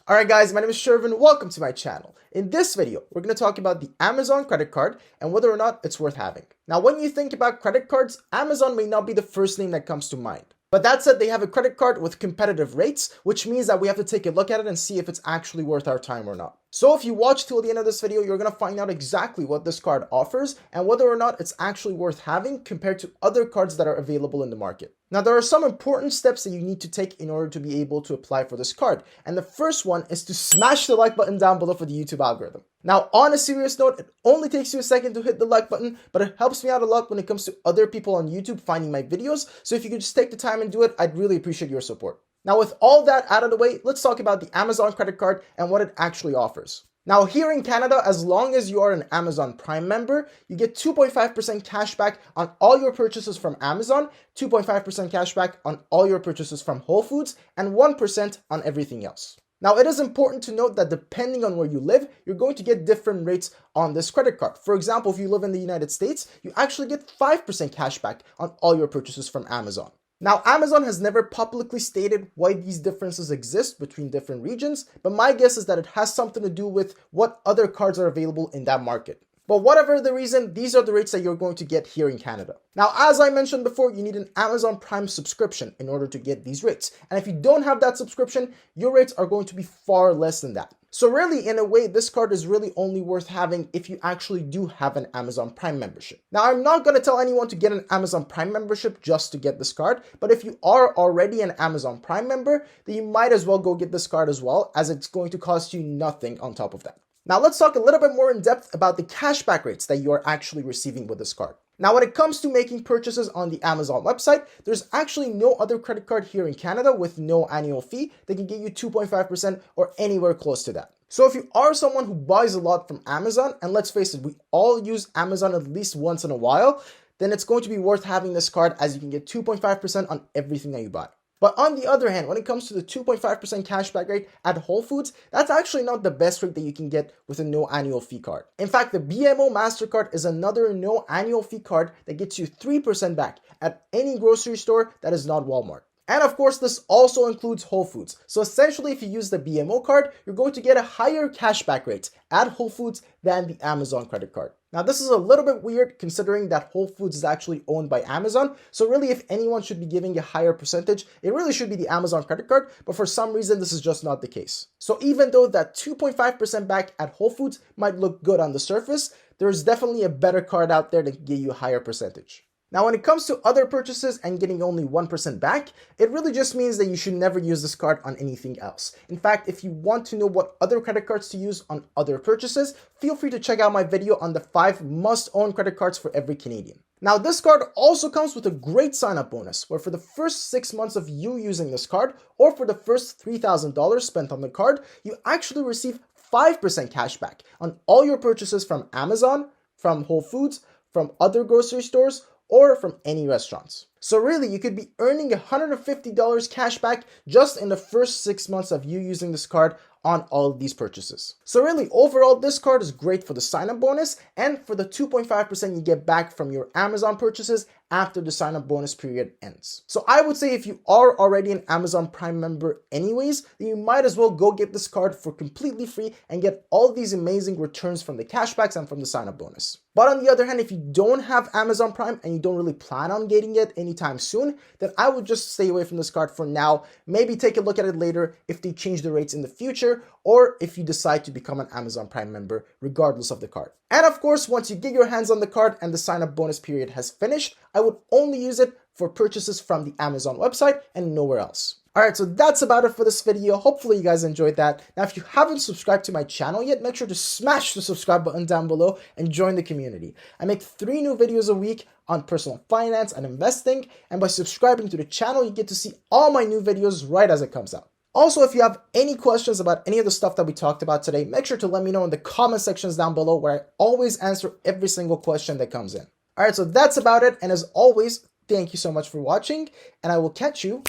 Alright guys, my name is Shervin, welcome to my channel. In this video, we're going to talk about the Amazon credit card and whether or not it's worth having. Now when you think about credit cards, Amazon may not be the first name that comes to mind. But that said, they have a credit card with competitive rates, which means that we have to take a look at it and see if it's actually worth our time or not. So if you watch till the end of this video, you're going to find out exactly what this card offers and whether or not it's actually worth having compared to other cards that are available in the market. Now, there are some important steps that you need to take in order to be able to apply for this card. And the first one is to smash the like button down below for the YouTube algorithm. Now, on a serious note, it only takes you a second to hit the like button, but it helps me out a lot when it comes to other people on YouTube finding my videos. So if you could just take the time and do it, I'd really appreciate your support. Now, with all that out of the way, let's talk about the Amazon credit card and what it actually offers. Now, here in Canada, as long as you are an Amazon Prime member, you get 2.5% cash back on all your purchases from Amazon, 2.5% cash back on all your purchases from Whole Foods, and 1% on everything else. Now, it is important to note that depending on where you live, you're going to get different rates on this credit card. For example, if you live in the United States, you actually get 5% cash back on all your purchases from Amazon. Now, Amazon has never publicly stated why these differences exist between different regions, but my guess is that it has something to do with what other cards are available in that market. But whatever the reason, these are the rates that you're going to get here in Canada. Now, as I mentioned before, you need an Amazon Prime subscription in order to get these rates. And if you don't have that subscription, your rates are going to be far less than that. So really, in a way, this card is really only worth having if you actually do have an Amazon Prime membership. Now, I'm not going to tell anyone to get an Amazon Prime membership just to get this card, but if you are already an Amazon Prime member, then you might as well go get this card as well, as it's going to cost you nothing on top of that. Now, let's talk a little bit more in depth about the cashback rates that you are actually receiving with this card. Now, when it comes to making purchases on the Amazon website, there's actually no other credit card here in Canada with no annual fee that can get you 2.5% or anywhere close to that. So if you are someone who buys a lot from Amazon, and let's face it, we all use Amazon at least once in a while, then it's going to be worth having this card as you can get 2.5% on everything that you buy. But on the other hand, when it comes to the 2.5% cashback rate at Whole Foods, that's actually not the best rate that you can get with a no annual fee card. In fact, the BMO Mastercard is another no annual fee card that gets you 3% back at any grocery store that is not Walmart. And of course, this also includes Whole Foods. So essentially, if you use the BMO card, you're going to get a higher cashback rate at Whole Foods than the Amazon credit card. Now, this is a little bit weird considering that Whole Foods is actually owned by Amazon. So really, if anyone should be giving a higher percentage, it really should be the Amazon credit card. But for some reason, this is just not the case. So even though that 2.5% back at Whole Foods might look good on the surface, there's definitely a better card out there that can give you a higher percentage. Now, when it comes to other purchases and getting only 1% back, it really just means that you should never use this card on anything else. In fact, if you want to know what other credit cards to use on other purchases, feel free to check out my video on the 5 must-own credit cards for every Canadian. Now, this card also comes with a great sign-up bonus, where for the first 6 months of you using this card, or for the first $3,000 spent on the card, you actually receive 5% cash back on all your purchases from Amazon, from Whole Foods, from other grocery stores, or from any restaurants. So really, you could be earning $150 cash back just in the first 6 months of you using this card on all of these purchases. So really, overall, this card is great for the sign-up bonus and for the 2.5% you get back from your Amazon purchases after the sign-up bonus period ends. So I would say if you are already an Amazon Prime member anyways, then you might as well go get this card for completely free and get all these amazing returns from the cashbacks and from the sign-up bonus. But on the other hand, if you don't have Amazon Prime and you don't really plan on getting it anytime soon, then I would just stay away from this card for now. Maybe take a look at it later if they change the rates in the future, or if you decide to become an Amazon Prime member, regardless of the card. And of course, once you get your hands on the card and the sign-up bonus period has finished, I would only use it for purchases from the Amazon website and nowhere else. Alright, so that's about it for this video. Hopefully you guys enjoyed that. Now, if you haven't subscribed to my channel yet, make sure to smash the subscribe button down below and join the community. I make 3 new videos a week on personal finance and investing, and by subscribing to the channel, you get to see all my new videos right as it comes out. Also, if you have any questions about any of the stuff that we talked about today, make sure to let me know in the comment sections down below, where I always answer every single question that comes in. Alright, so that's about it, and as always, thank you so much for watching, and I will catch you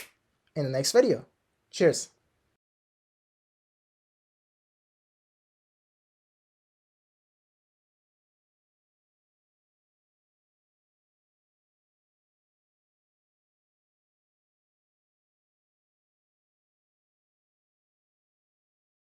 in the next video. Cheers.